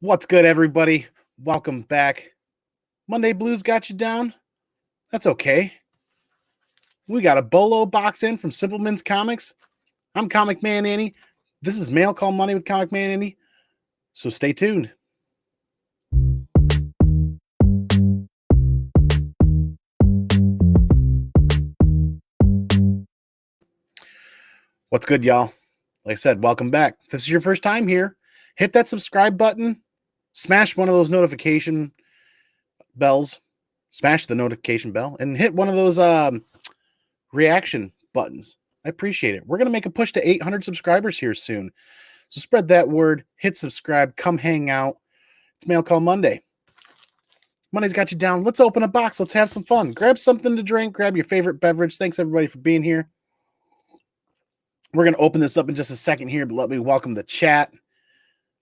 What's good, everybody? Welcome back. Monday Blues got you down? That's okay. We got a BOLO box in from Simpleman's Comics. I'm comicmanandy. This is Mail Call Money with comicmanandy. So stay tuned. What's good, y'all? Like I said, welcome back. If this is your first time here, hit that subscribe button. Smash one of those notification bells. Smash the notification bell and hit one of those reaction buttons. I appreciate it. We're going to make a push to 800 subscribers here soon. So spread that word, hit subscribe, come hang out. It's Mail Call Monday. Monday's got you down. Let's open a box. Let's have some fun. Grab something to drink. Grab your favorite beverage. Thanks, everybody, for being here. We're going to open this up in just a second here, but let me welcome the chat.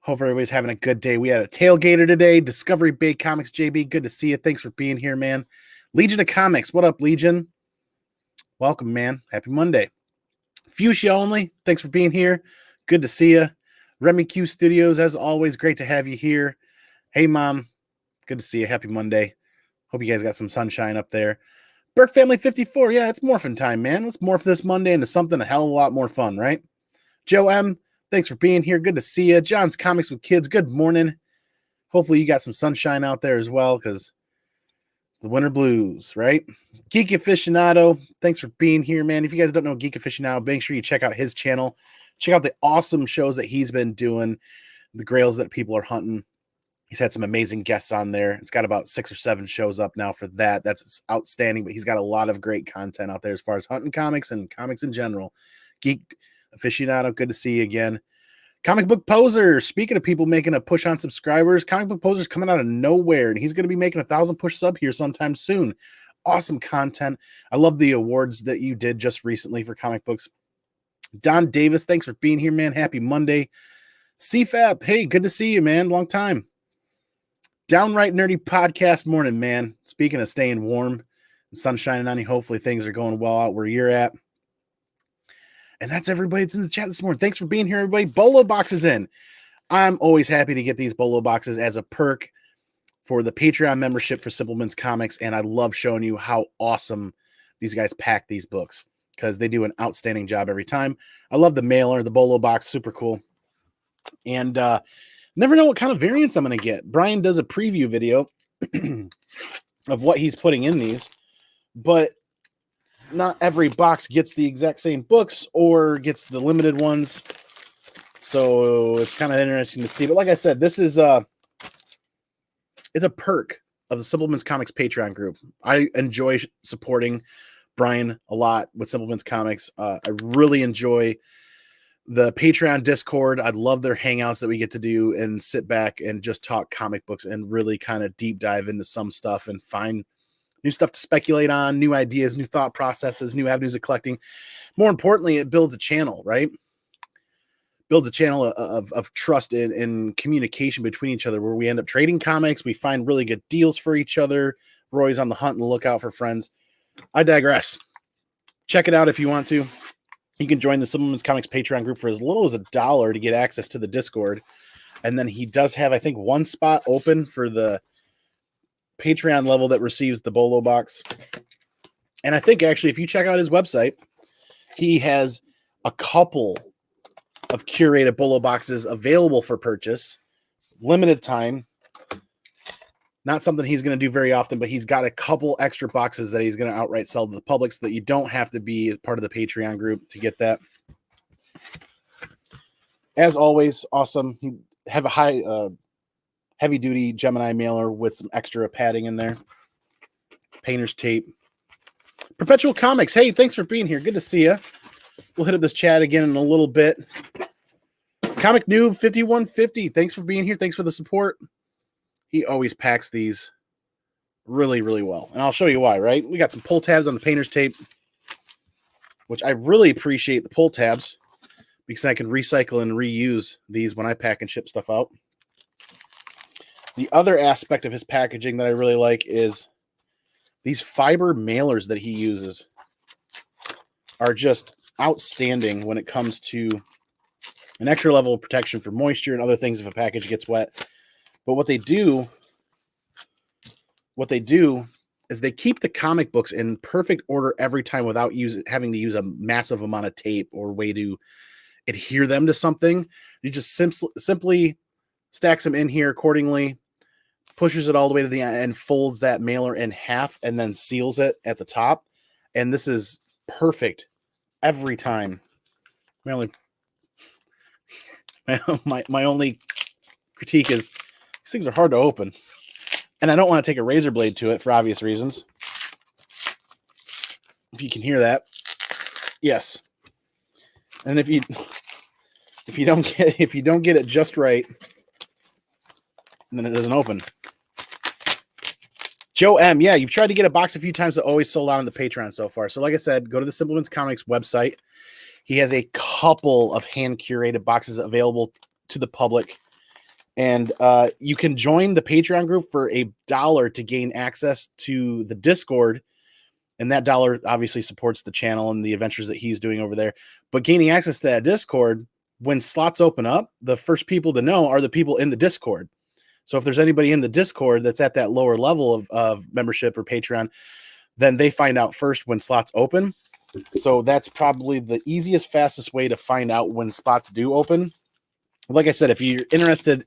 Hope everybody's having a good day. We had a tailgater today. Discovery Bay Comics, JB. Good to see you. Thanks for being here, man. Legion of Comics. What up, Legion? Welcome, man. Happy Monday. Fuchsia Only. Thanks for being here. Good to see you. Remy Q Studios, as always, great to have you here. Hey, Mom. Good to see you. Happy Monday. Hope you guys got some sunshine up there. Burke Family 54. Yeah, it's morphin' time, man. Let's morph this Monday into something a hell of a lot more fun, right? Joe M., thanks for being here. Good to see you. John's Comics with Kids, good morning. Hopefully you got some sunshine out there as well, because the winter blues, right? Geek Aficionado, thanks for being here, man. If you guys don't know Geek Aficionado, make sure you check out his channel. Check out the awesome shows that he's been doing, the grails that people are hunting. He's had some amazing guests on there. It's got about 6 or 7 shows up now for that. That's outstanding, but he's got a lot of great content out there as far as hunting comics and comics in general. Geek Aficionado, good to see you again. Comic Book Poser, speaking of people making a push on subscribers, Comic Book Poser's coming out of nowhere, and he's going to be making 1,000 push sub here sometime soon. Awesome content. I love the awards that you did just recently for comic books. Don Davis, thanks for being here, man. Happy Monday. CFAP, hey, good to see you, man. Long time. Downright Nerdy Podcast morning, man. Speaking of staying warm and sun shining on you, hopefully things are going well out where you're at. And that's everybody that's in the chat this morning. Thanks for being here, everybody. BOLO Box is in. I'm always happy to get these BOLO boxes as a perk for the Patreon membership for Simpleman's Comics, and I love showing you how awesome these guys pack these books because they do an outstanding job every time. I love the mailer, the BOLO box, super cool. And never know what kind of variants I'm going to get. Brian does a preview video of what he's putting in these, but not every box gets the exact same books or gets the limited ones. So it's kind of interesting to see. But like I said, this is it's a perk of the Simpleman's Comics Patreon group. I enjoy supporting Brian a lot with Simpleman's Comics. I really enjoy the Patreon Discord. I love their hangouts that we get to do and sit back and just talk comic books and really kind of deep dive into some stuff and find new stuff to speculate on, new ideas, new thought processes, new avenues of collecting. More importantly, it builds a channel, right? Builds a channel of trust and communication between each other where we end up trading comics. We find really good deals for each other. We're always on the hunt and lookout for friends. I digress. Check it out if you want to. You can join the Simpleman's Comics Patreon group for as little as $1 to get access to the Discord. And then he does have, I think, one spot open for the Patreon level that receives the BOLO box. And I think actually if you check out his website, he has a couple of curated BOLO boxes available for purchase, limited time. Not something he's going to do very often, but he's got a couple extra boxes that he's going to outright sell to the public so that you don't have to be part of the Patreon group to get that. As always, awesome. You have a high heavy-duty Gemini mailer with some extra padding in there. Painter's tape. Perpetual Comics. Hey, thanks for being here. Good to see you. We'll hit up this chat again in a little bit. Comic Noob 5150. Thanks for being here. Thanks for the support. He always packs these really, really well. And I'll show you why, right? We got some pull tabs on the painter's tape, which I really appreciate the pull tabs because I can recycle and reuse these when I pack and ship stuff out. The other aspect of his packaging that I really like is these fiber mailers that he uses are just outstanding when it comes to an extra level of protection for moisture and other things if a package gets wet. But what they do is they keep the comic books in perfect order every time without having to use a massive amount of tape or way to adhere them to something. You just simply stacks them in here accordingly, pushes it all the way to the end, and folds that mailer in half, and then seals it at the top. And this is perfect every time. My only critique is these things are hard to open, and I don't want to take a razor blade to it for obvious reasons. If you can hear that, yes. And if you don't get it just right, then it doesn't open. Joe M, yeah, you've tried to get a box a few times, but always sold out on the Patreon so far. So like I said, go to the Simpleman's Comics website. He has a couple of hand-curated boxes available to the public. And you can join the Patreon group for $1 to gain access to the Discord. And that $1 obviously supports the channel and the adventures that he's doing over there. But gaining access to that Discord, when slots open up, the first people to know are the people in the Discord. So if there's anybody in the Discord that's at that lower level of membership or Patreon, then they find out first when slots open. So that's probably the easiest, fastest way to find out when spots do open. Like I said, if you're interested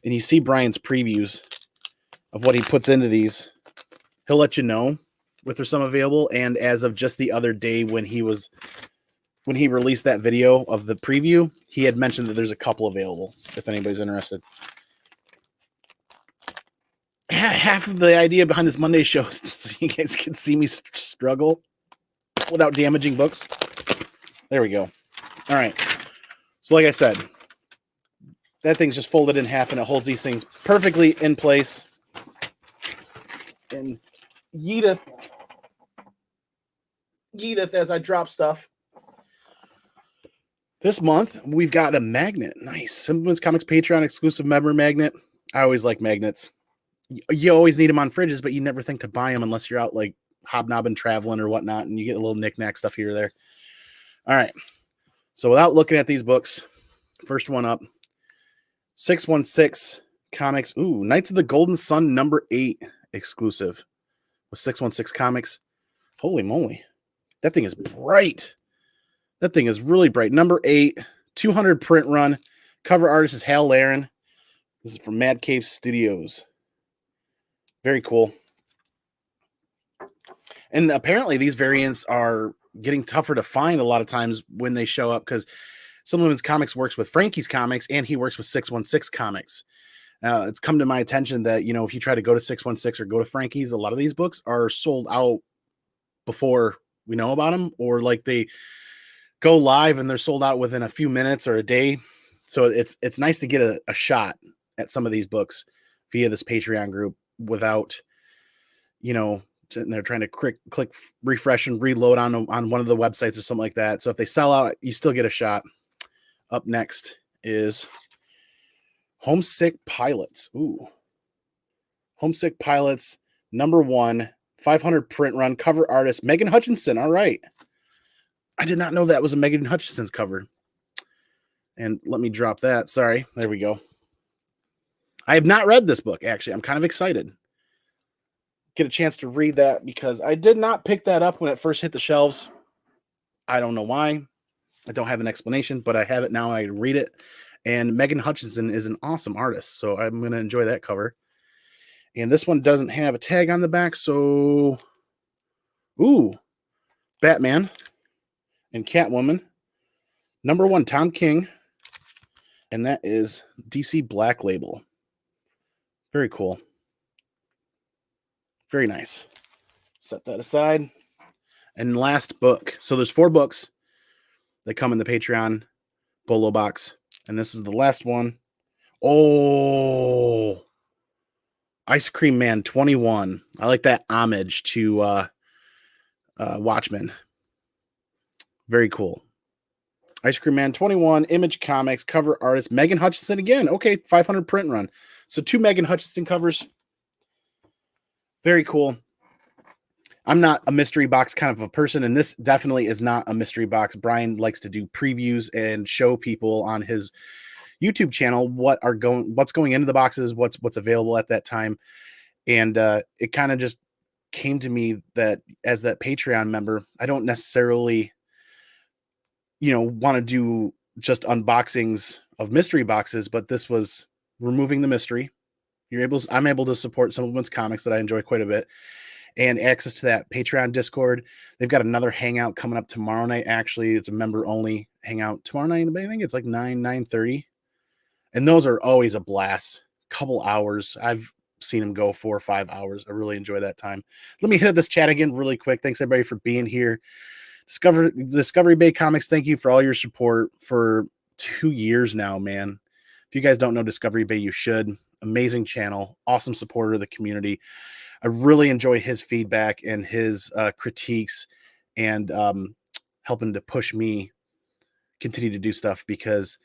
and you see Brian's previews of what he puts into these, he'll let you know if there's some available. And as of just the other day when he released that video of the preview, he had mentioned that there's a couple available if anybody's interested. Half of the idea behind this Monday show is so you guys can see me struggle without damaging books. There we go. All right. So like I said, that thing's just folded in half and it holds these things perfectly in place. And yeeteth as I drop stuff. This month, we've got a magnet. Nice. Simpleman's Comics Patreon exclusive member magnet. I always like magnets. You always need them on fridges, but you never think to buy them unless you're out like hobnobbing, traveling or whatnot, and you get a little knick-knack stuff here or there. All right. So without looking at these books, first one up, 616 Comics. Ooh, Knights of the Golden Sun #8 exclusive with 616 Comics. Holy moly. That thing is bright. That thing is really bright. #8, 200 print run. Cover artist is Hal Laren. This is from Mad Cave Studios. Very cool. And apparently these variants are getting tougher to find a lot of times when they show up because Simpleman's Comics works with Frankie's Comics and he works with 616 Comics. It's come to my attention that, you know, if you try to go to 616 or go to Frankie's, a lot of these books are sold out before we know about them, or like they go live and they're sold out within a few minutes or a day. So it's nice to get a shot at some of these books via this Patreon group without, you know, they're trying to click refresh and reload on one of the websites or something like that. So if they sell out, you still get a shot. Up next is Homesick Pilots. Ooh. Homesick Pilots, #1, 500 print run, cover artist, Megan Hutchinson. All right. I did not know that was a Megan Hutchinson's cover. And let me drop that. Sorry. There we go. I have not read this book, actually. I'm kind of excited. Get a chance to read that because I did not pick that up when it first hit the shelves. I don't know why. I don't have an explanation, but I have it now. I read it. And Megan Hutchinson is an awesome artist, so I'm going to enjoy that cover. And this one doesn't have a tag on the back, so... Ooh. Batman and Catwoman. #1, Tom King. And that is DC Black Label. Very cool. Very nice. Set that aside. And last book. So there's 4 books that come in the Patreon BOLO box. And this is the last one. Oh, Ice Cream Man 21. I like that homage to Watchmen. Very cool. Ice Cream Man 21, Image Comics, cover artist, Megan Hutchinson again. Okay, 500 print run. So 2 Megan Hutchinson covers. Very cool. I'm not a mystery box kind of a person, and this definitely is not a mystery box. Brian likes to do previews and show people on his YouTube channel what's going into the boxes, what's available at that time. And it kind of just came to me that as that Patreon member, I don't necessarily, want to do just unboxings of mystery boxes, but this was removing the mystery. I'm able to support Simpleman's comics that I enjoy quite a bit, and access to that Patreon Discord. They've got another hangout coming up tomorrow night. Actually, it's a member only hangout tomorrow night. I think it's like 9:30, and those are always a blast. Couple hours. I've seen them go 4 or 5 hours. I really enjoy that time. Let me hit up this chat again really quick. Thanks everybody for being here. Discovery Bay Comics, thank you for all your support for 2 years now, man. If you guys don't know Discovery Bay, you should. Amazing channel, awesome supporter of the community. I really enjoy his feedback and his critiques, and helping to push me continue to do stuff, because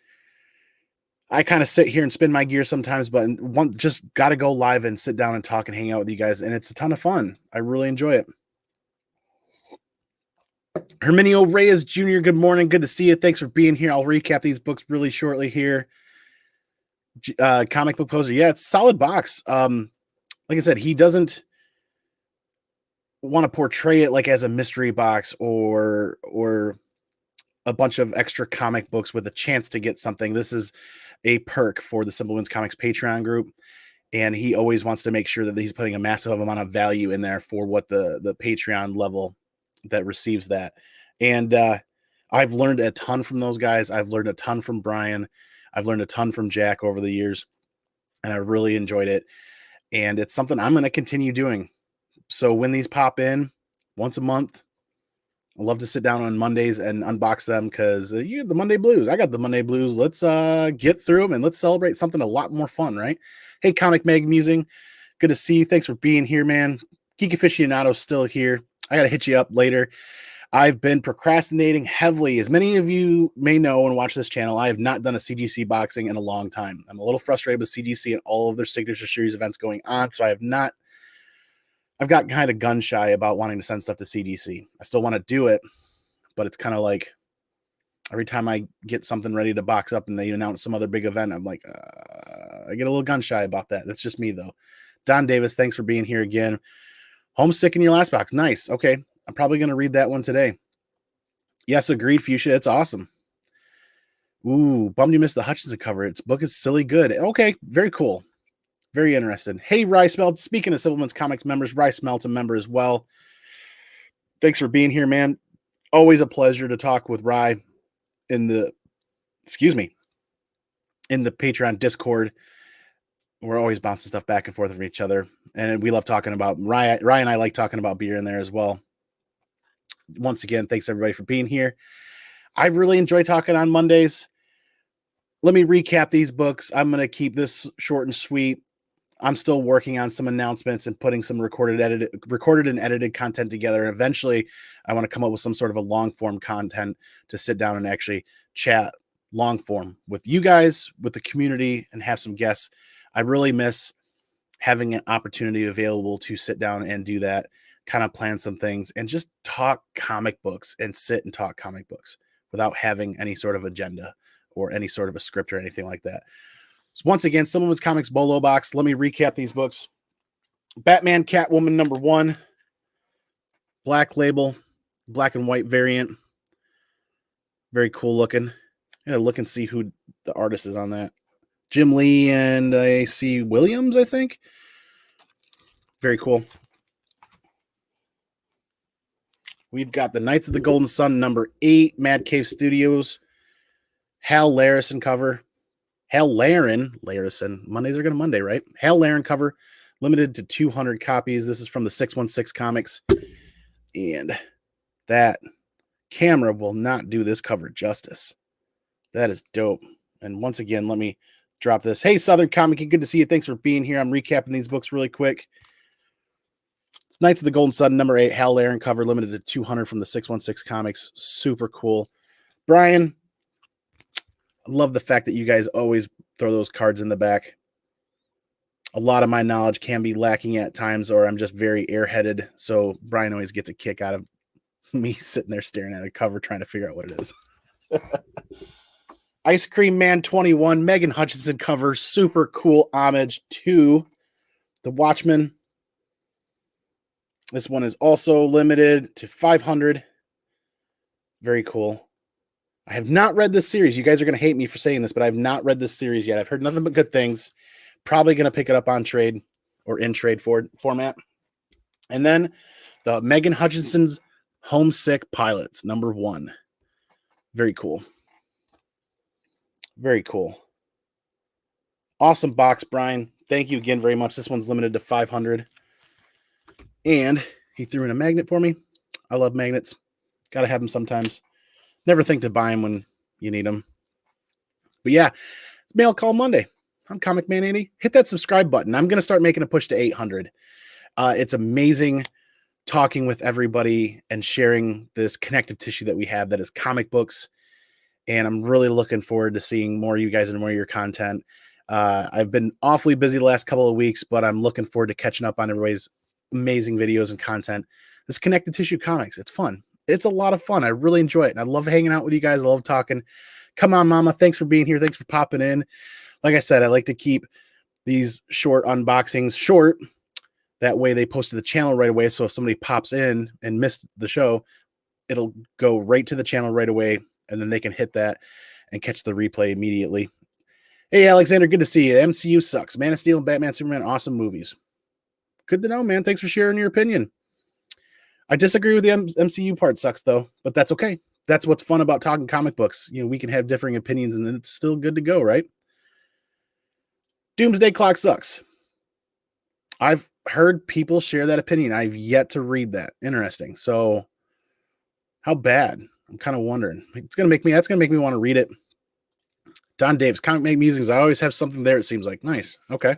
I kind of sit here and spin my gears sometimes, but just got to go live and sit down and talk and hang out with you guys, and it's a ton of fun. I really enjoy it. Herminio Reyes Jr., good morning. Good to see you. Thanks for being here. I'll recap these books really shortly here. Comic book poser. Yeah, it's a solid box. Like I said, he doesn't want to portray it like as a mystery box or a bunch of extra comic books with a chance to get something. This is a perk for the Simpleman's Comics Patreon group, and he always wants to make sure that he's putting a massive amount of value in there for what the Patreon level that receives that. And I've learned a ton from those guys. I've learned a ton from Brian. I've learned a ton from Jack over the years, and I really enjoyed it. And it's something I'm going to continue doing. So when these pop in once a month, I love to sit down on Mondays and unbox them, because you get the Monday blues. I got the Monday blues. Let's get through them and let's celebrate something a lot more fun, right? Hey, Comic Mag Musing, good to see you. Thanks for being here, man. Geek Aficionado's still here. I got to hit you up later. I've been procrastinating heavily. As many of you may know and watch this channel, I have not done a CGC boxing in a long time. I'm a little frustrated with CGC and all of their signature series events going on, so I've got kind of gun shy about wanting to send stuff to CGC. I still want to do it, but it's kind of like every time I get something ready to box up and they announce some other big event, I'm like, I get a little gun shy about that. That's just me, though. Don Davis, thanks for being here again. Homesick in your last box. Nice. Okay. I'm probably going to read that one today. Yes, agreed, Fuchsia. It's awesome. Ooh, bummed you missed the Hutchinson cover. Its book is silly good. Okay, very cool. Very interested. Hey, Rye Smelt. Speaking of Simpleman's Comics members, Rye Smelt's a member as well. Thanks for being here, man. Always a pleasure to talk with Rye in the Patreon Discord. We're always bouncing stuff back and forth with each other, and we love talking about Rye and I like talking about beer in there as well. Once again, thanks everybody for being here. I really enjoy talking on Mondays. Let me recap these books. I'm going to keep this short and sweet. I'm still working on some announcements and putting some recorded and edited content together. And eventually, I want to come up with some sort of a long form content to sit down and actually chat long form with you guys, with the community, and have some guests. I really miss having an opportunity available to sit down and do that, kind of plan some things and just talk comic books and sit and talk comic books without having any sort of agenda or any sort of a script or anything like that. So once again, Simpleman's Comics BOLO Box. Let me recap these books. Batman Catwoman #1, black label, black and white variant. Very cool looking. I'm gonna look and see who the artist is on that. Jim Lee and A.C. Williams, I think. Very cool. We've got the Knights of the Golden Sun #8, Mad Cave Studios. Hal Larison cover. Hal Larison. Mondays are going to Monday, right? Hal Larison cover, limited to 200 copies. This is from the 616 Comics. And that camera will not do this cover justice. That is dope. And once again, let me drop this. Hey, Southern Comic, good to see you. Thanks for being here. I'm recapping these books really quick. It's Knights of the Golden Sun #8, Hal Larison cover, limited to 200 from the 616 Comics. Super cool. Brian, I love the fact that you guys always throw those cards in the back. A lot of my knowledge can be lacking at times, or I'm just very airheaded. So Brian always gets a kick out of me sitting there staring at a cover trying to figure out what it is. Ice Cream Man 21, Megan Hutchinson cover. Super cool homage to the Watchmen. This one is also limited to 500. Very cool. I have not read this series. You guys are going to hate me for saying this, but I have not read this series yet. I've heard nothing but good things. Probably going to pick it up on trade or in trade format. And then the Megan Hutchinson's Homesick Pilots, number 1. Very cool. Very cool. Awesome box, Brian. Thank you again very much. This one's limited to 500. And he threw in a magnet for me. I love magnets. Got to have them sometimes. Never think to buy them when you need them. But yeah, Mail Call Monday. I'm Comic Man Andy. Hit that subscribe button. I'm going to start making a push to 800. It's amazing talking with everybody and sharing this connective tissue that we have that is comic books. And I'm really looking forward to seeing more of you guys and more of your content. I've been awfully busy the last couple of weeks, but I'm looking forward to catching up on everybody's amazing videos and content. This connective tissue comics, it's fun. It's a lot of fun. I really enjoy it. And I love hanging out with you guys. I love talking. Come on, Mama. Thanks for being here. Thanks for popping in. Like I said, I like to keep these short unboxings short. That way they post to the channel right away. So if somebody pops in and missed the show, it'll go right to the channel right away. And then they can hit that and catch the replay immediately. Hey, Alexander, good to see you. MCU sucks. Man of Steel and Batman, Superman, awesome movies. Good to know, man. Thanks for sharing your opinion. I disagree with the MCU part sucks, though, but that's okay. That's what's fun about talking comic books. You know, we can have differing opinions, and it's still good to go, right? Doomsday Clock sucks. I've heard people share that opinion. I've yet to read that. Interesting. So, how bad? I'm kind of wondering. That's gonna make me want to read it. Don Davis, Comic Make Musings. I always have something there, it seems like. Nice. Okay.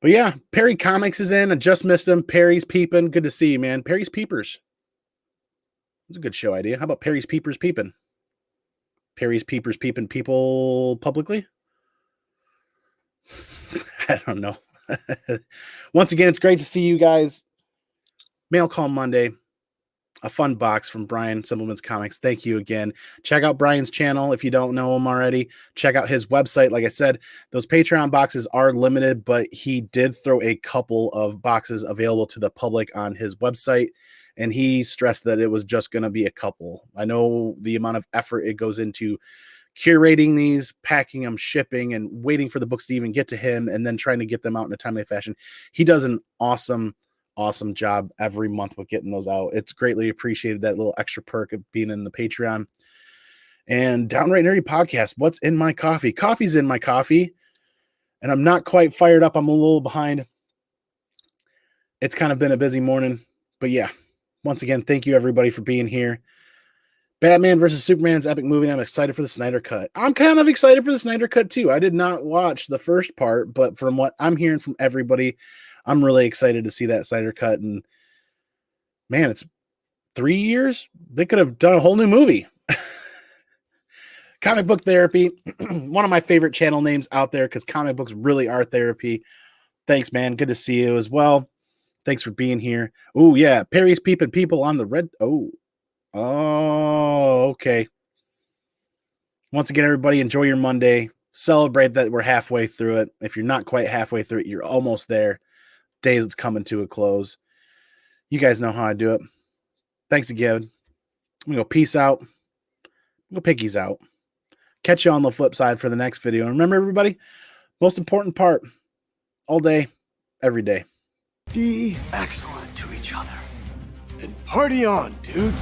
But yeah, Perry Comics is in. I just missed him. Perry's Peeping. Good to see you, man. Perry's Peepers. That's a good show idea. How about Perry's Peepers Peeping? Perry's Peepers Peeping people publicly? I don't know. Once again, it's great to see you guys. Mail Call Monday. A fun box from Brian Simpleman's Comics. Thank you again. Check out Brian's channel if you don't know him already. Check out his website. Like I said, those Patreon boxes are limited, but he did throw a couple of boxes available to the public on his website, and he stressed that it was just going to be a couple. I know the amount of effort it goes into curating these, packing them, shipping, and waiting for the books to even get to him, and then trying to get them out in a timely fashion. He does an awesome job every month with getting those out. It's greatly appreciated, that little extra perk of being in the Patreon. And Downright Nerdy Podcast, what's in my coffee? Coffee's in my coffee, and I'm not quite fired up. I'm a little behind. It's kind of been a busy morning, but yeah, once again, thank you everybody for being here. Batman versus Superman's epic movie. I'm excited for the Snyder Cut. I'm kind of excited for the Snyder Cut too. I did not watch the first part, but from what I'm hearing from everybody, I'm really excited to see that Snyder Cut. And man, it's 3 years. They could have done a whole new movie. Comic Book Therapy, one of my favorite channel names out there, because comic books really are therapy. Thanks, man. Good to see you as well. Thanks for being here. Oh, yeah. Perry's Peeping people on the red. Oh, okay. Once again, everybody, enjoy your Monday. Celebrate that we're halfway through it. If you're not quite halfway through it, you're almost there. Day that's coming to a close. You guys know how I do it. Thanks again. I'm going to go peace out. Go piggies out. Catch you on the flip side for the next video. And remember, everybody, most important part, all day, every day. Be excellent to each other. And party on, dudes.